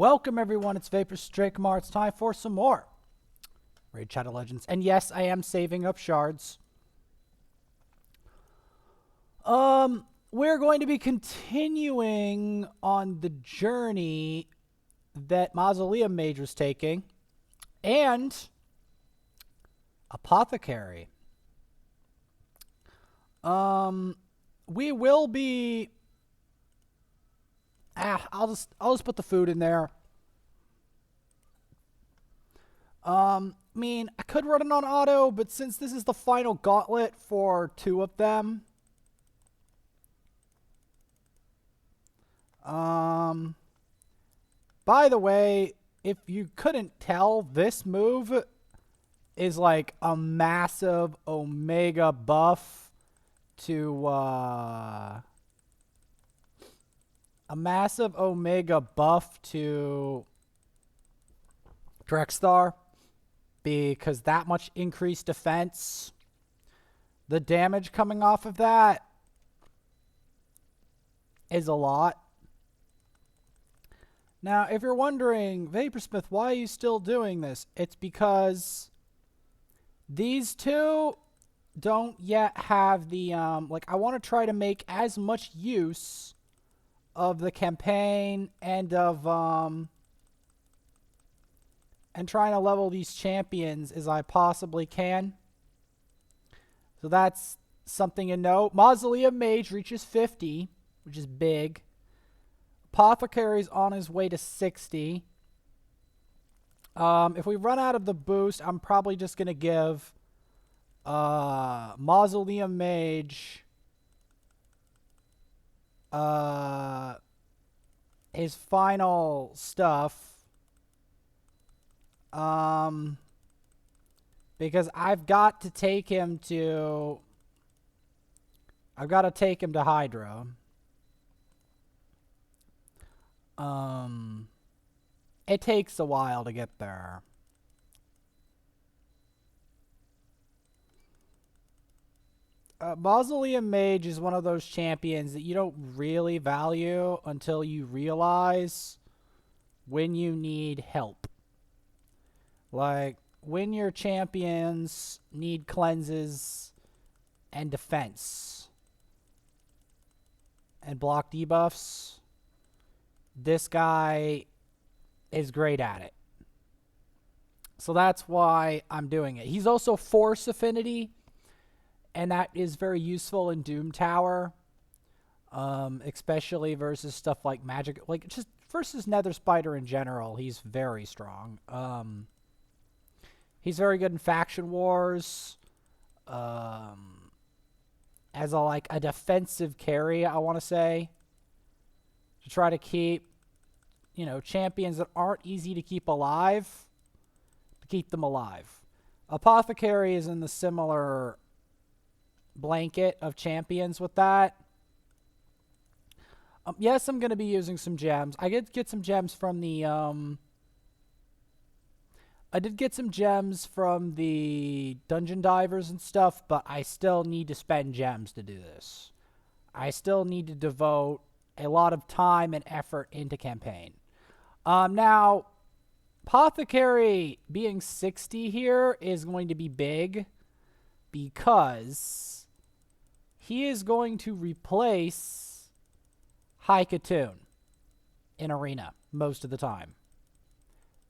Welcome everyone, it's Vapor Strakemarr. It's time for some more Raid Shadow Legends. And yes, I am saving up shards. We're going to be continuing on the journey that Mausoleum mage was taking. And Apothecary. We will be I'll just put the food in there. I mean, I could run it on auto, but since this is the final gauntlet for two of them, by the way, if you couldn't tell, this move is like a massive Omega buff to, Drexthar, because that much increased defense, the damage coming off of that is a lot. Now, if you're wondering, Vaporsmith, why are you still doing this? It's because these two don't yet have the, I want to try to make as much use of the campaign and of, and trying to level these champions as I possibly can. So that's something to note. Mausoleum mage reaches 50, which is big. Apothecary's on his way to 60. If we run out of the boost, I'm probably just going to give Mausoleum mage his final stuff. Because I've got to take him to Hydra. It takes a while to get there. Mausoleum mage is one of those champions that you don't really value until you realize when you need help. Like, when your champions need cleanses and defense and block debuffs, this guy is great at it. So that's why I'm doing it. He's also Force Affinity, and that is very useful in Doom Tower, especially versus stuff like magic, like just versus Nether Spider in general. He's very strong. He's very good in faction wars, as a defensive carry, I want to say, to try to keep, champions that aren't easy to keep alive, to keep them alive. Apothecary is in the similar blanket of champions with that. Yes, I'm going to be using some gems. I did get some gems from the, dungeon divers and stuff, but I still need to spend gems to do this. I still need to devote a lot of time and effort into campaign. Now, Apothecary being 60 here is going to be big because he is going to replace Hydra in Arena most of the time.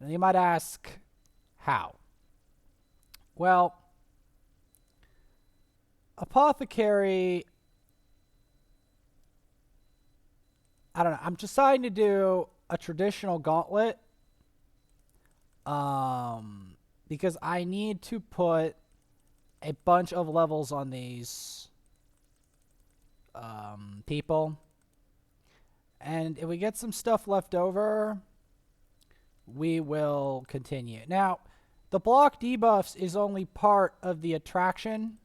And you might ask, how? Well, Apothecary, I don't know. I'm deciding to do a traditional gauntlet because I need to put a bunch of levels on these people. And if we get some stuff left over, we will continue. Now, the block debuffs is only part of the attraction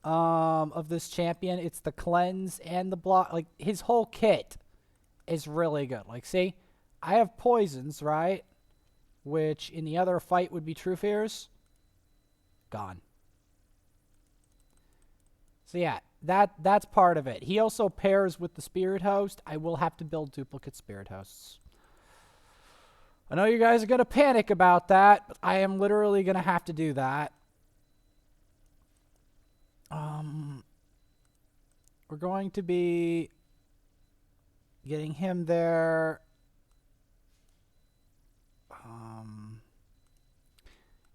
of this champion. It's the cleanse and the block. Like, his whole kit is really good. Like, see, I have poisons, right? Which in the other fight would be True Fears. Gone. So yeah, that's part of it. He also pairs with the Spirit Host. I will have to build duplicate Spirit Hosts. I know you guys are going to panic about that, but I am literally going to have to do that. We're going to be getting him there.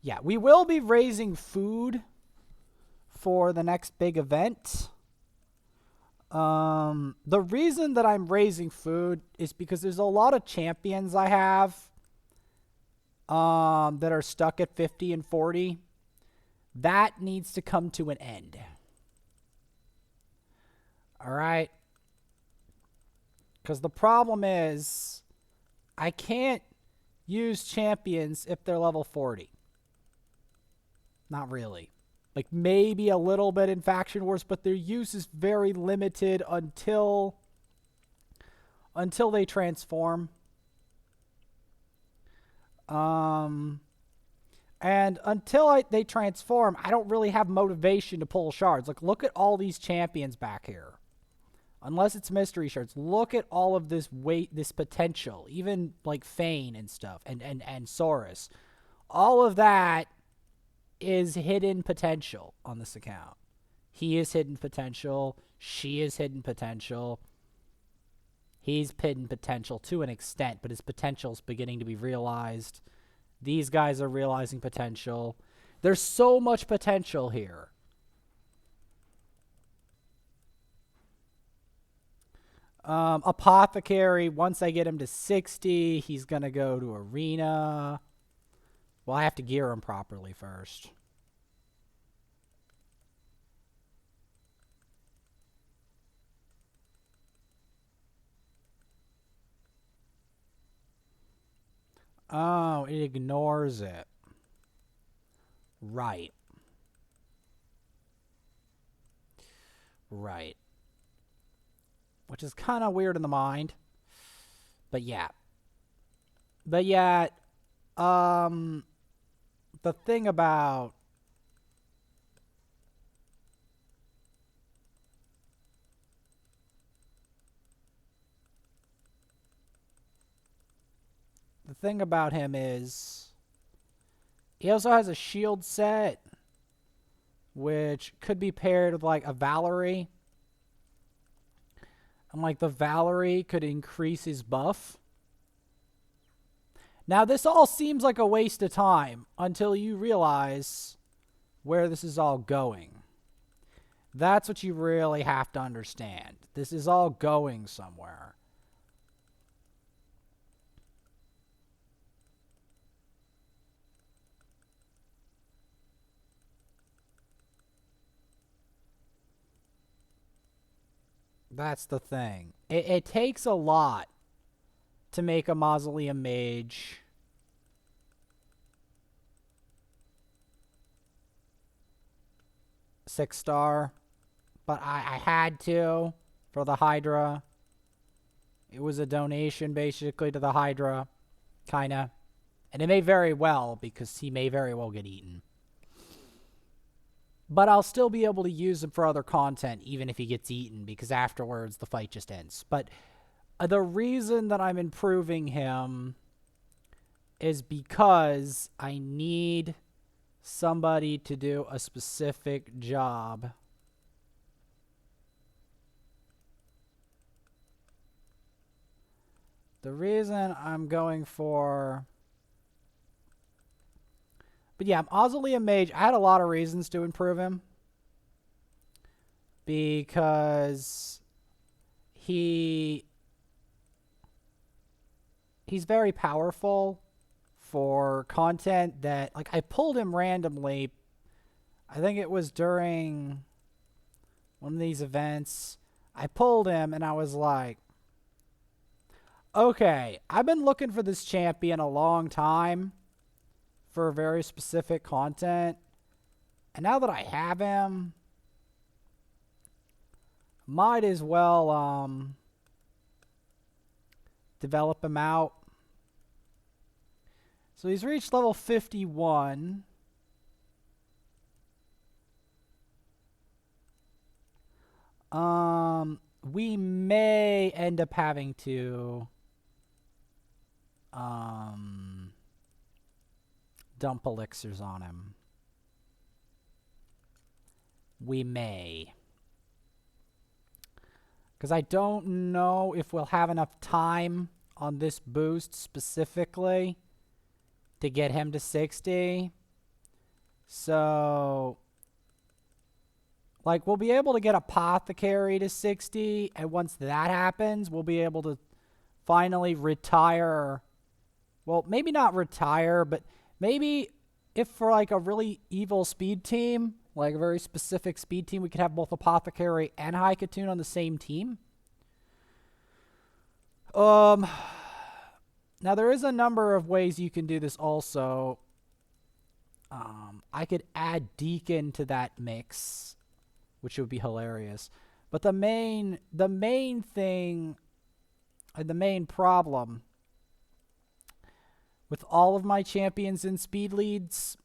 Yeah, we will be raising food for the next big event. The reason that I'm raising food is because there's a lot of champions I have that are stuck at 50 and 40. That needs to come to an end. All right. Because the problem is I can't use champions if they're level 40. Not really. Like maybe a little bit in Faction Wars, but their use is very limited until they transform. And until they transform, I don't really have motivation to pull shards. Like look at all these champions back here. Unless it's mystery shards, look at all of this this potential. Even like Fane and stuff, and Saurus. All of that is hidden potential on this account. He is hidden potential. She is hidden potential. He's hidden potential to an extent, but his potential is beginning to be realized. These guys are realizing potential. There's so much potential here. Apothecary, once I get him to 60, he's going to go to Arena. Well, I have to gear him properly first. Oh, it ignores it. Right. Right. Which is kind of weird in the mind. But yeah. But yeah, the thing about him is he also has a shield set, which could be paired with like a Valerie. And like the Valerie could increase his buff. Now this all seems like a waste of time until you realize where this is all going. That's what you really have to understand. This is all going somewhere. That's the thing. It takes a lot to make a Mausoleum mage. Six-star. But I had to for the Hydra. It was a donation basically to the Hydra. Kinda. And it may very well, because he may very well get eaten. But I'll still be able to use him for other content, even if he gets eaten, because afterwards the fight just ends. But the reason that I'm improving him is because I need somebody to do a specific job. The reason I'm going for... But yeah, Mausoleum Mage, I had a lot of reasons to improve him. Because he's very powerful for content that, like, I pulled him randomly. I think it was during one of these events. I pulled him and I was like, okay, I've been looking for this champion a long time for very specific content. And now that I have him, might as well develop him out. So he's reached level 51. We may end up having to dump elixirs on him. We may. Because I don't know if we'll have enough time on this boost specifically to get him to 60. So, like, we'll be able to get Apothecary to 60, and once that happens, we'll be able to finally retire. Well, maybe not retire, but maybe if for, like, a really evil speed team, like a very specific speed team, we could have both Apothecary and Haikatun on the same team. Now, there is a number of ways you can do this also. I could add Deacon to that mix, which would be hilarious. But the main thing, the main problem with all of my champions in speed leads,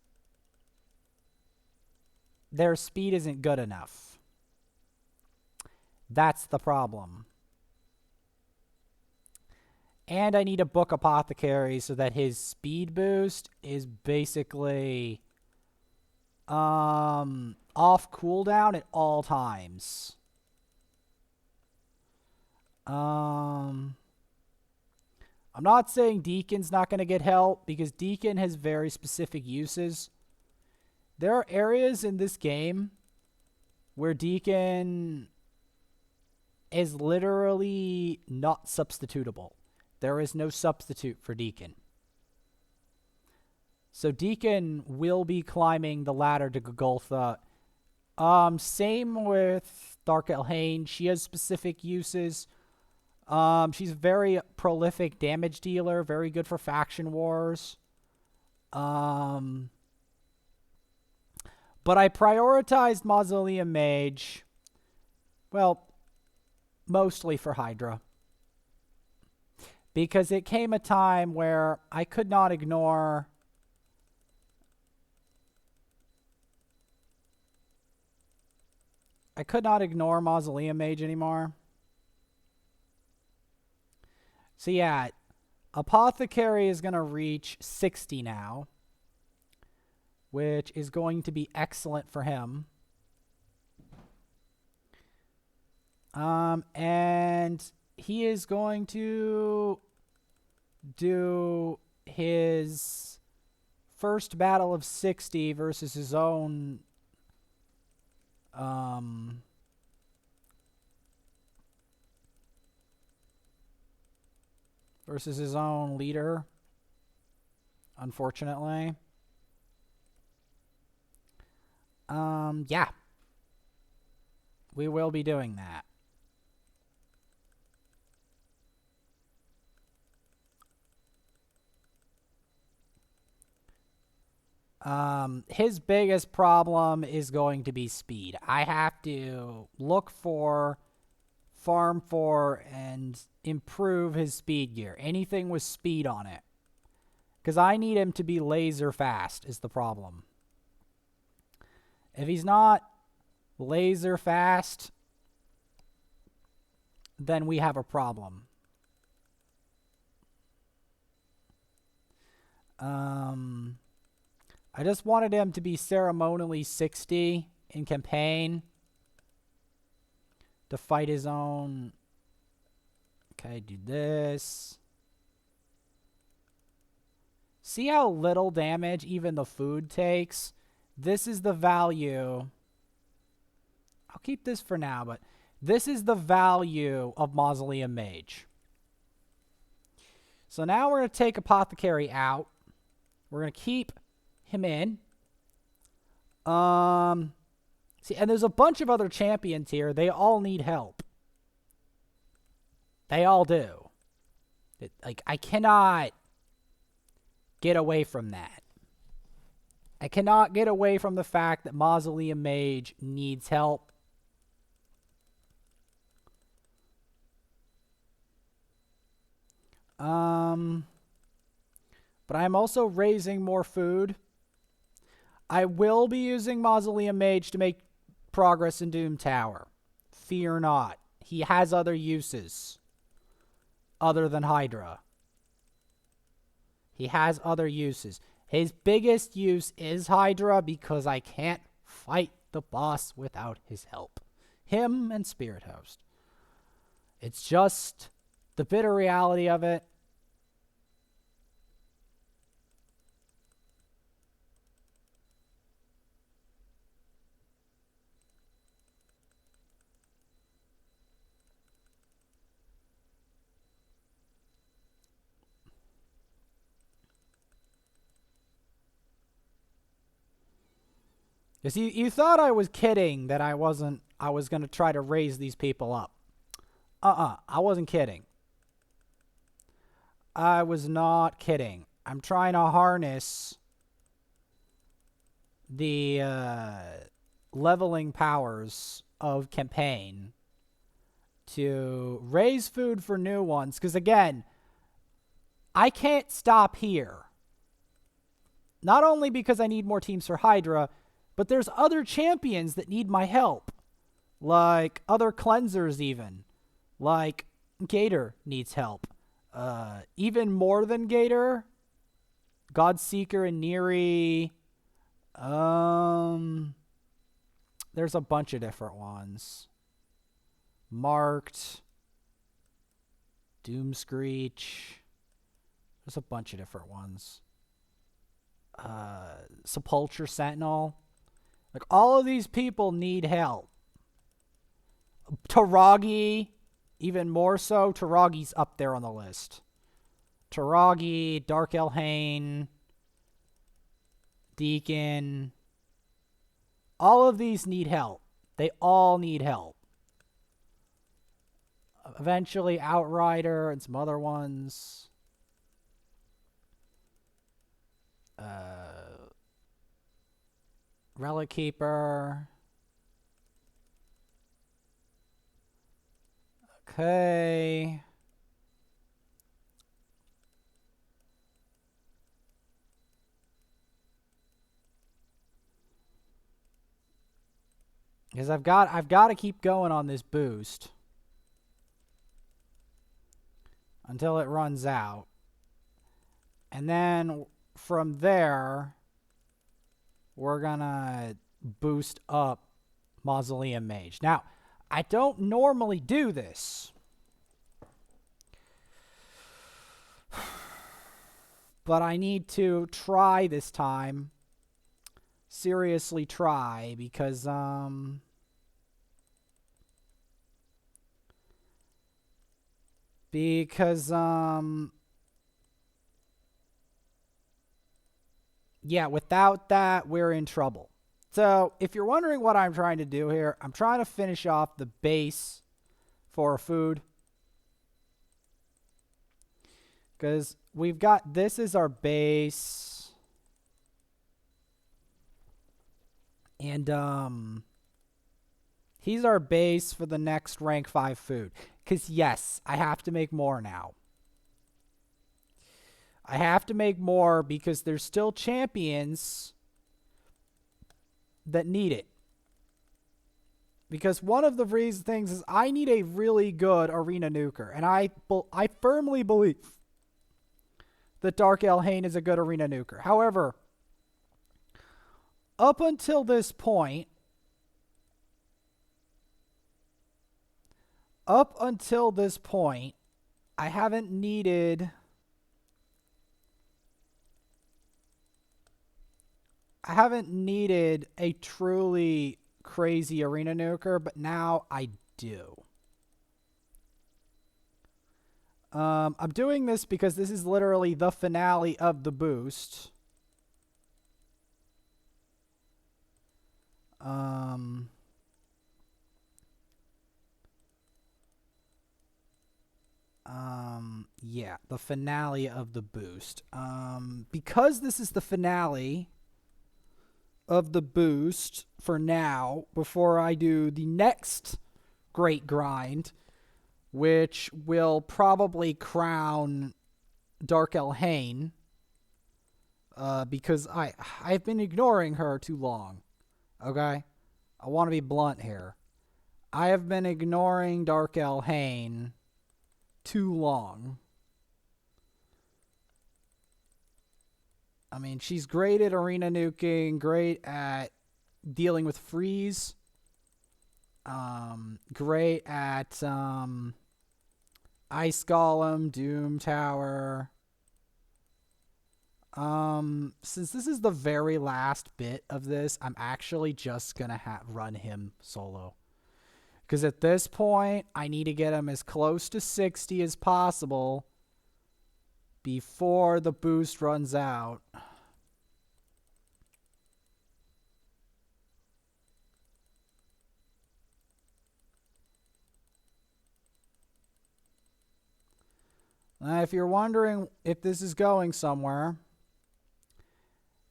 their speed isn't good enough. That's the problem. And I need to book Apothecary so that his speed boost is basically off cooldown at all times. I'm not saying Deacon's not going to get help, because Deacon has very specific uses. There are areas in this game where Deacon is literally not substitutable. There is no substitute for Deacon. So Deacon will be climbing the ladder to Golgotha. Same with Dark Elhain. She has specific uses. She's a very prolific damage dealer, very good for faction wars. But I prioritized Mausoleum Mage, well, mostly for Hydra. Because it came a time where I could not ignore Mausoleum Mage anymore. So yeah, Apothecary is going to reach 60 now, which is going to be excellent for him. And he is going to do his first battle of 60 versus his own leader, unfortunately. Yeah. We will be doing that. His biggest problem is going to be speed. I have to look for, farm for, and improve his speed gear. Anything with speed on it. Because I need him to be laser fast is the problem. If he's not laser fast, then we have a problem. I just wanted him to be ceremonially 60 in campaign to fight his own. Okay, do this. See how little damage even the food takes? This is the value. I'll keep this for now, but this is the value of Mausoleum Mage. So now we're going to take Apothecary out. We're going to keep him in. See, and there's a bunch of other champions here. They all need help. They all do. Like, I cannot get away from that. I cannot get away from the fact that Mausoleum Mage needs help. But I'm also raising more food. I will be using Mausoleum Mage to make progress in Doom Tower. Fear not. He has other uses other than Hydra. He has other uses. His biggest use is Hydra because I can't fight the boss without his help. Him and Spirit Host. It's just the bitter reality of it. Because you thought I was kidding that I was going to try to raise these people up. I wasn't kidding. I was not kidding. I'm trying to harness the leveling powers of campaign to raise food for new ones. Because again, I can't stop here. Not only because I need more teams for Hydra, but there's other champions that need my help. Like other cleansers even. Like Gator needs help. Even more than Gator. Godseeker and Neri. There's a bunch of different ones. Marked. Doomscreech. There's a bunch of different ones. Sepulture Sentinel. Like, all of these people need help. Taragi, even more so. Taragi's up there on the list. Taragi, Dark Elhane, Deacon. All of these need help. They all need help. Eventually, Outrider and some other ones. Relic Keeper. Okay. Because I've got to keep going on this boost until it runs out. And then from there, we're going to boost up Mausoleum Mage. Now, I don't normally do this. But I need to try this time. Seriously try, because yeah, without that, we're in trouble. So, if you're wondering what I'm trying to do here, I'm trying to finish off the base for food. Because we've got, this is our base. And, he's our base for the next rank 5 food. Because, yes, I have to make more now. I have to make more because there's still champions that need it. Because one of the things is I need a really good arena nuker. And I firmly believe that Dark Elhane is a good arena nuker. However, up until this point, I haven't needed a truly crazy arena nuker, but now I do. I'm doing this because this is literally the finale of the boost. Yeah, the finale of the boost. Because this is the finale of the boost for now, before I do the next great grind, which will probably crown Dark Elhane, because I've been ignoring her too long. Okay? I want to be blunt here. I have been ignoring Dark Elhane too long. I mean, she's great at arena nuking, great at dealing with freeze, great at Ice Golem, Doom Tower. Since this is the very last bit of this, I'm actually just gonna run him solo. Because at this point, I need to get him as close to 60 as possible before the boost runs out. If you're wondering if this is going somewhere,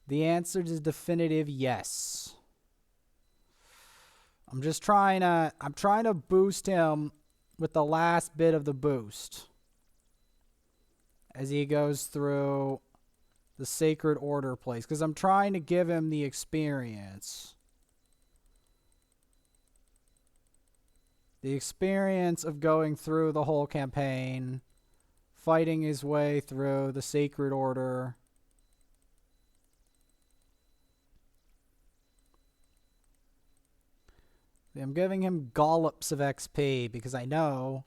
the answer is definitive yes. I'm trying to boost him with the last bit of the boost as he goes through the Sacred Order place, because I'm trying to give him the experience. The experience of going through the whole campaign, fighting his way through the Sacred Order. I'm giving him gollops of XP because I know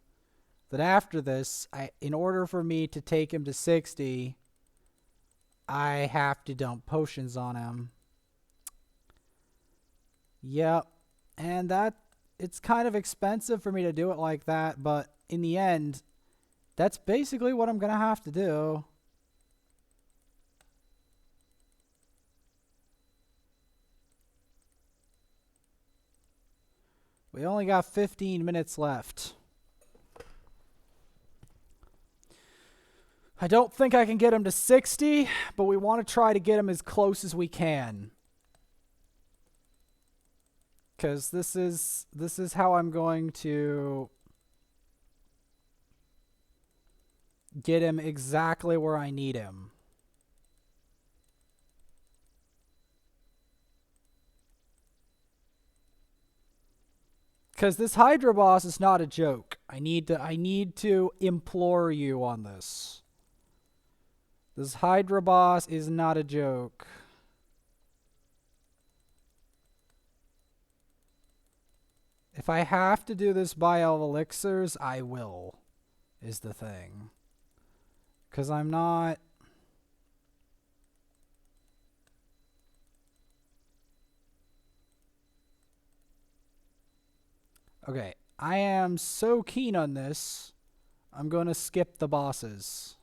that after this, in order for me to take him to 60, I have to dump potions on him. Yep. And it's kind of expensive for me to do it like that, but in the end, that's basically what I'm going to have to do. We only got 15 minutes left. I don't think I can get him to 60, but we want to try to get him as close as we can. Because this is how I'm going to get him exactly where I need him. Because this Hydra boss is not a joke. I need to implore you on this. This Hydra boss is not a joke. If I have to do this by elixirs, I will, is the thing. Because I'm not... Okay, I am so keen on this, I'm going to skip the bosses.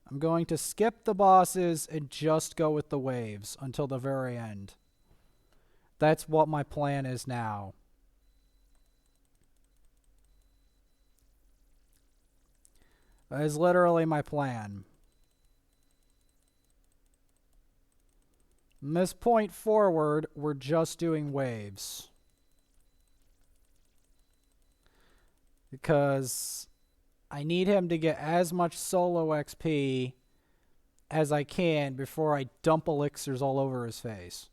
I'm going to skip the bosses and just go with the waves until the very end. That's what my plan is now. That is literally my plan. From this point forward, we're just doing waves. Because I need him to get as much solo XP as I can before I dump elixirs all over his face.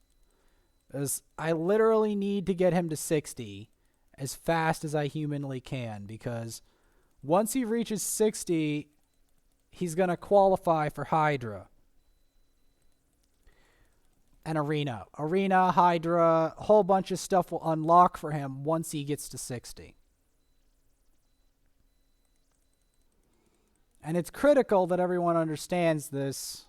As I literally need to get him to 60 as fast as I humanly can, because once he reaches 60, he's going to qualify for Hydra. And Arena. Arena, Hydra, a whole bunch of stuff will unlock for him once he gets to 60. And it's critical that everyone understands this.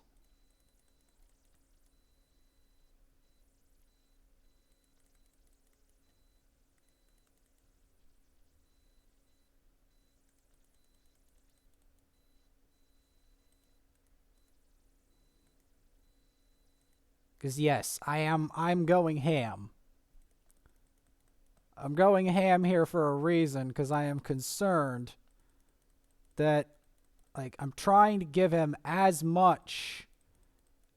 Because yes, I'm going ham. I'm going ham here for a reason, because I am concerned that I'm trying to give him as much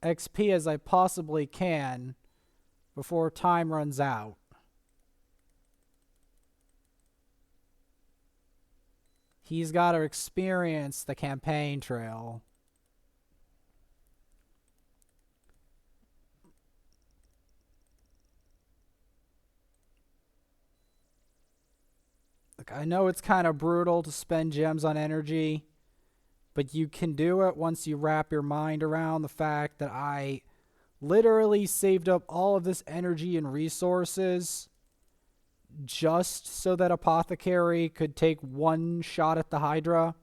XP as I possibly can before time runs out. He's got to experience the campaign trail. Look, I know it's kind of brutal to spend gems on energy, But you can do it once you wrap your mind around the fact that I literally saved up all of this energy and resources just so that Apothecary could take one shot at the Hydra.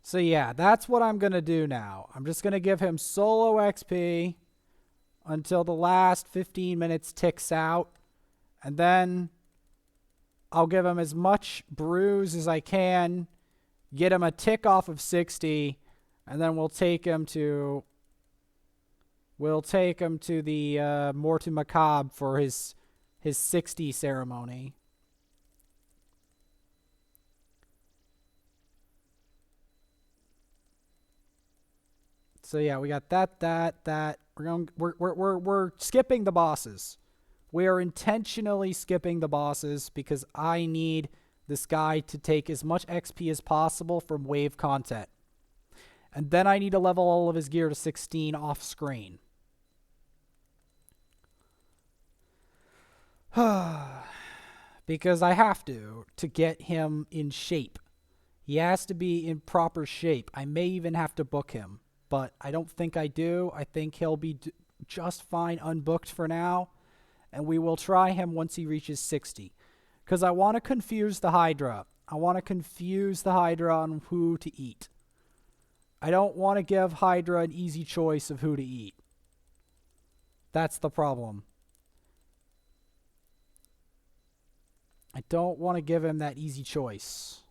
So yeah, that's what I'm going to do now. I'm just going to give him solo XP until the last 15 minutes ticks out. And then I'll give him as much bruise as I can, get him a tick off of 60, and then we'll take him to the Morte Macabre for his 60 ceremony. So yeah, we got that. We're skipping the bosses. We are intentionally skipping the bosses because I need this guy to take as much XP as possible from wave content. And then I need to level all of his gear to 16 off screen. Because I have to get him in shape. He has to be in proper shape. I may even have to book him, but I don't think I do. I think he'll be just fine unbooked for now, and we will try him once he reaches 60. Because I want to confuse the Hydra. I want to confuse the Hydra on who to eat. I don't want to give Hydra an easy choice of who to eat. That's the problem. I don't want to give him that easy choice.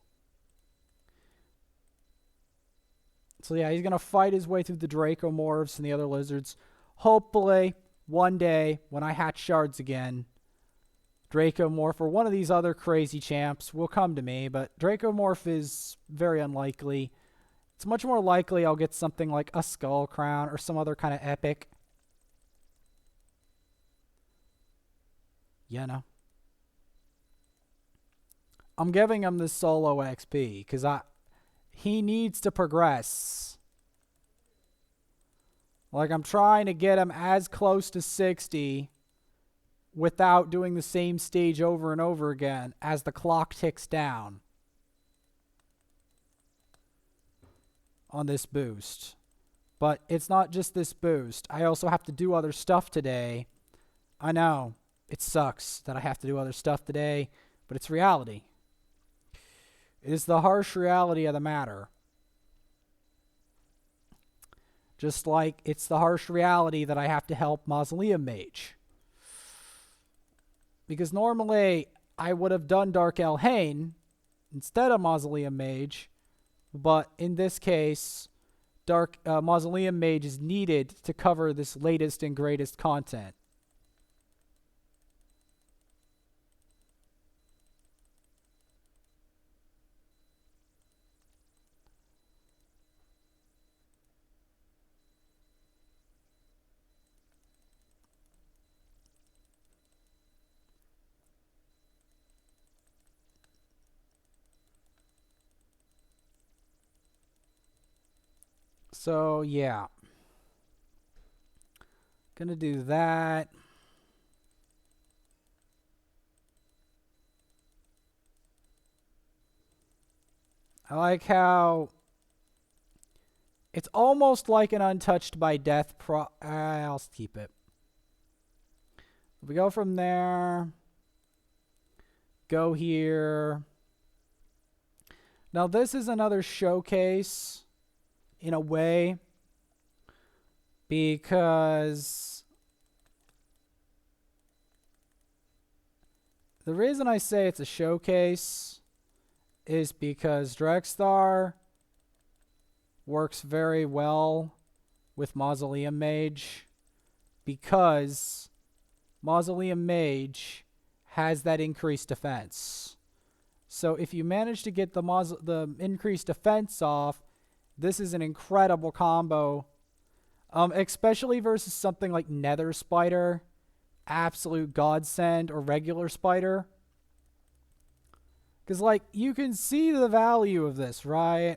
So yeah, he's going to fight his way through the Dracomorphs and the other lizards. Hopefully, one day, when I hatch shards again, Dracomorph or one of these other crazy champs will come to me, but Dracomorph is very unlikely. It's much more likely I'll get something like a Skull Crown or some other kind of epic. You know. I'm giving him this solo XP because he needs to progress. Like, I'm trying to get him as close to 60 without doing the same stage over and over again as the clock ticks down on this boost. But it's not just this boost. I also have to do other stuff today. I know, it sucks that I have to do other stuff today, but it's reality. It is the harsh reality of the matter. Just like it's the harsh reality that I have to help Mausoleum Mage. Because normally I would have done Dark Elhain instead of Mausoleum Mage, but in this case, Mausoleum Mage is needed to cover this latest and greatest content. So, yeah. Gonna do that. I like how it's almost like an untouched by death I'll keep it. We go from there. Go here. Now this is another showcase in a way, because the reason I say it's a showcase is because Drexthar works very well with Mausoleum Mage, because Mausoleum Mage has that increased defense. So if you manage to get the increased defense off, this is an incredible combo, especially versus something like Nether Spider, Absolute Godsend, or regular Spider. Because, like, you can see the value of this, right?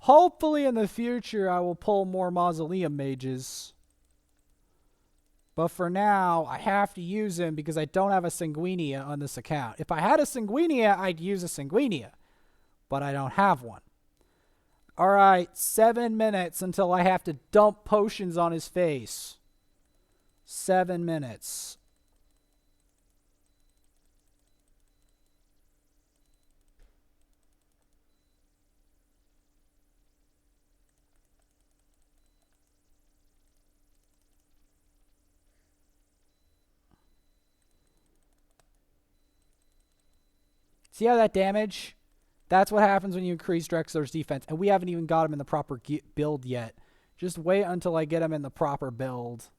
Hopefully in the future I will pull more Mausoleum mages. But for now, I have to use him because I don't have a Sanguinia on this account. If I had a Sanguinia, I'd use a Sanguinia. But I don't have one. Alright, 7 minutes until I have to dump potions on his face. 7 minutes. See how that damage? That's what happens when you increase Drexler's defense. And we haven't even got him in the proper build yet. Just wait until I get him in the proper build.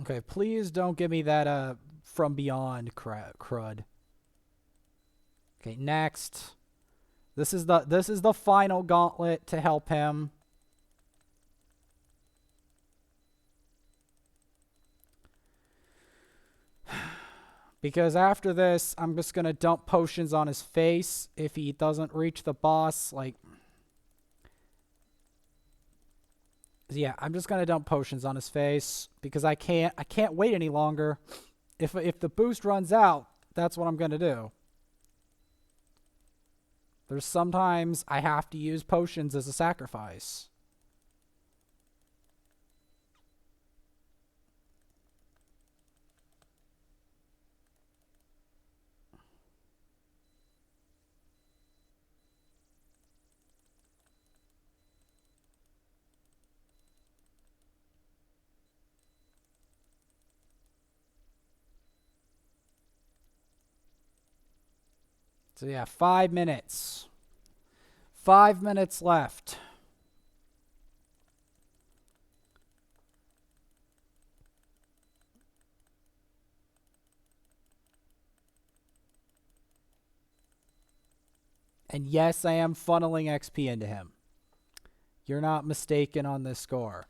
Okay, please don't give me that from beyond crud. Okay, next. This is the final gauntlet to help him. Because after this, I'm just going to dump potions on his face if he doesn't reach the boss. Like, yeah, I'm just going to dump potions on his face because I can't wait any longer. If the boost runs out, that's what I'm going to do. There's sometimes I have to use potions as a sacrifice. So yeah, 5 minutes. 5 minutes left. And yes, I am funneling XP into him. You're not mistaken on this score.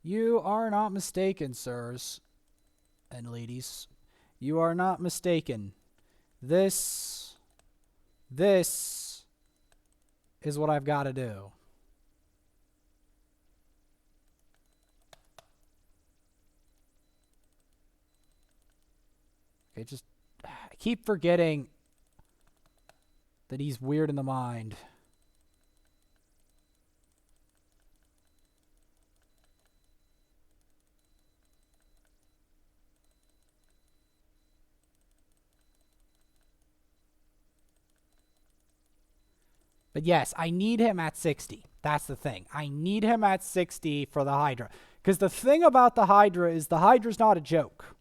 You are not mistaken, sirs and ladies. You are not mistaken. This is what I've got to do. Okay, just I keep forgetting that he's weird in the mind. But yes, I need him at 60. That's the thing. I need him at 60 for the Hydra. Because the thing about the Hydra is the Hydra's not a joke.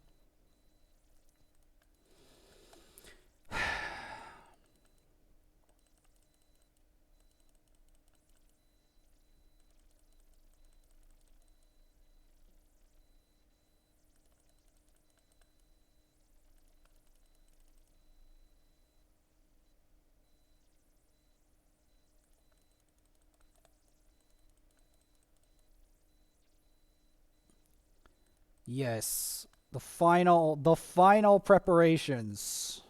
Yes, the final preparations.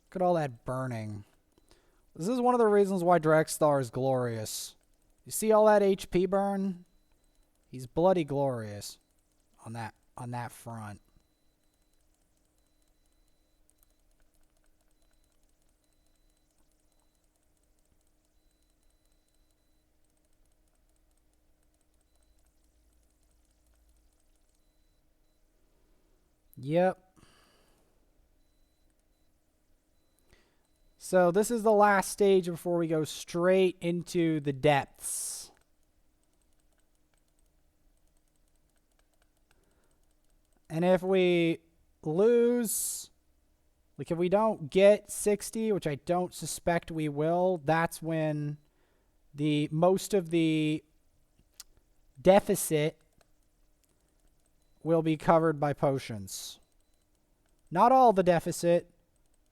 Look at all that burning. This is one of the reasons why Drexstar is glorious. You see all that HP burn? He's bloody glorious on that front. Yep. So this is the last stage before we go straight into the depths. And if we lose, like if we don't get 60, which I don't suspect we will, that's when most of the deficit will be covered by potions. Not all the deficit,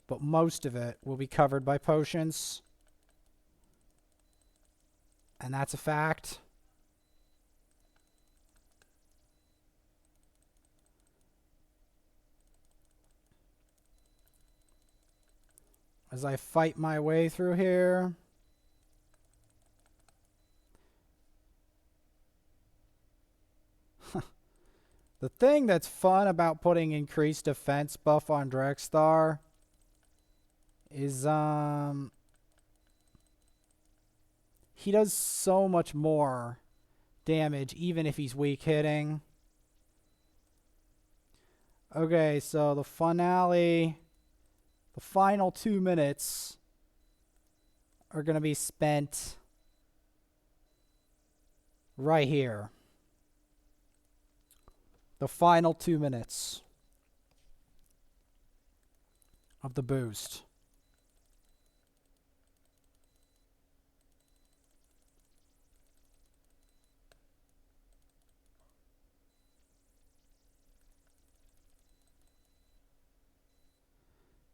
but most of it will be covered by potions. And that's a fact. As I fight my way through here. The thing that's fun about putting increased defense buff on Drexthar is he does so much more damage even if he's weak hitting. Okay, so the finale, the final 2 minutes are going to be spent right here. The final 2 minutes of the boost.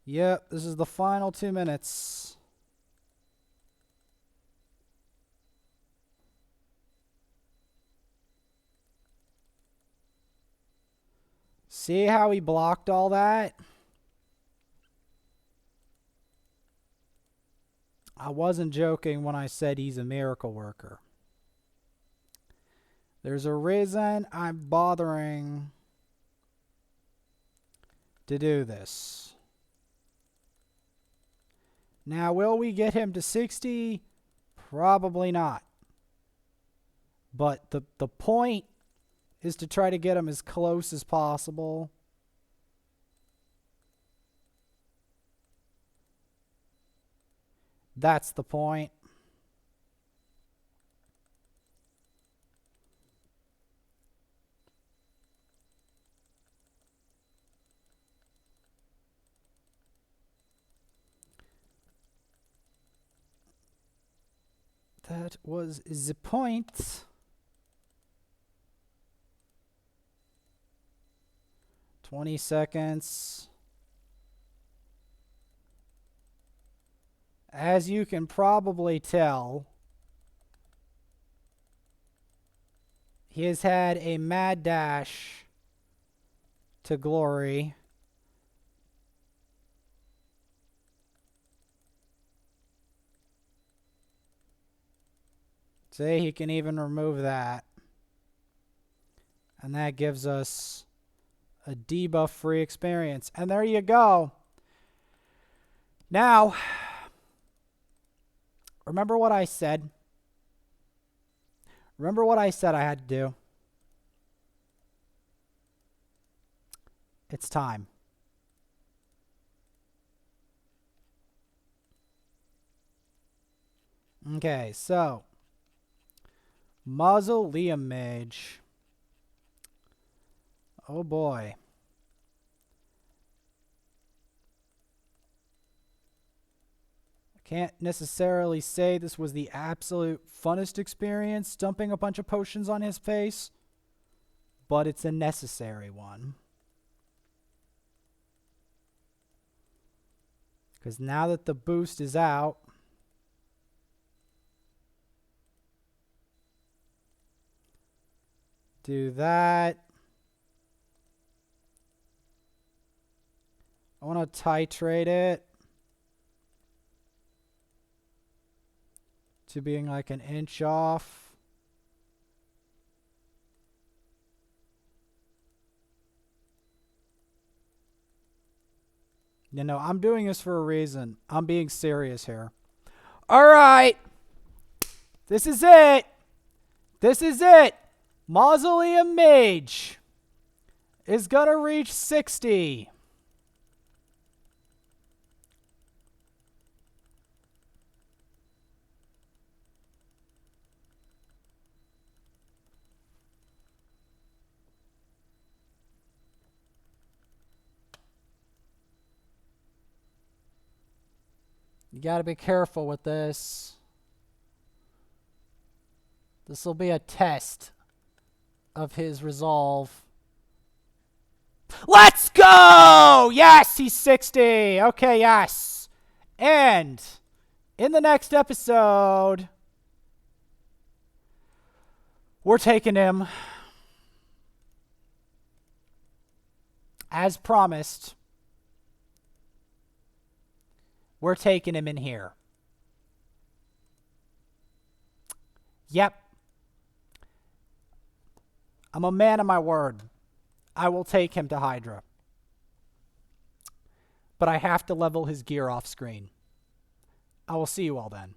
Yep, this is the final 2 minutes. See how he blocked all that? I wasn't joking when I said he's a miracle worker. There's a reason I'm bothering to do this. Now, will we get him to 60? Probably not. But the point is to try to get him as close as possible. That's the point. That was the point. 20 seconds. As you can probably tell, he has had a mad dash to glory. See, he can even remove that. And that gives us a debuff-free experience. And there you go. Now, remember what I said? Remember what I said I had to do? It's time. Okay, so Mausoleum Mage. Oh boy. I can't necessarily say this was the absolute funnest experience, dumping a bunch of potions on his face, but it's a necessary one. Because now that the boost is out, do that. I want to titrate it to being like an inch off. You know, I'm doing this for a reason. I'm being serious here. All right. This is it. This is it. Mausoleum Mage is going to reach 60. You got to be careful with this. This will be a test of his resolve. Let's go! Yes, he's 60. Okay, yes. And in the next episode, we're taking him, as promised, we're taking him in here. Yep. I'm a man of my word. I will take him to Hydra. But I have to level his gear off screen. I will see you all then.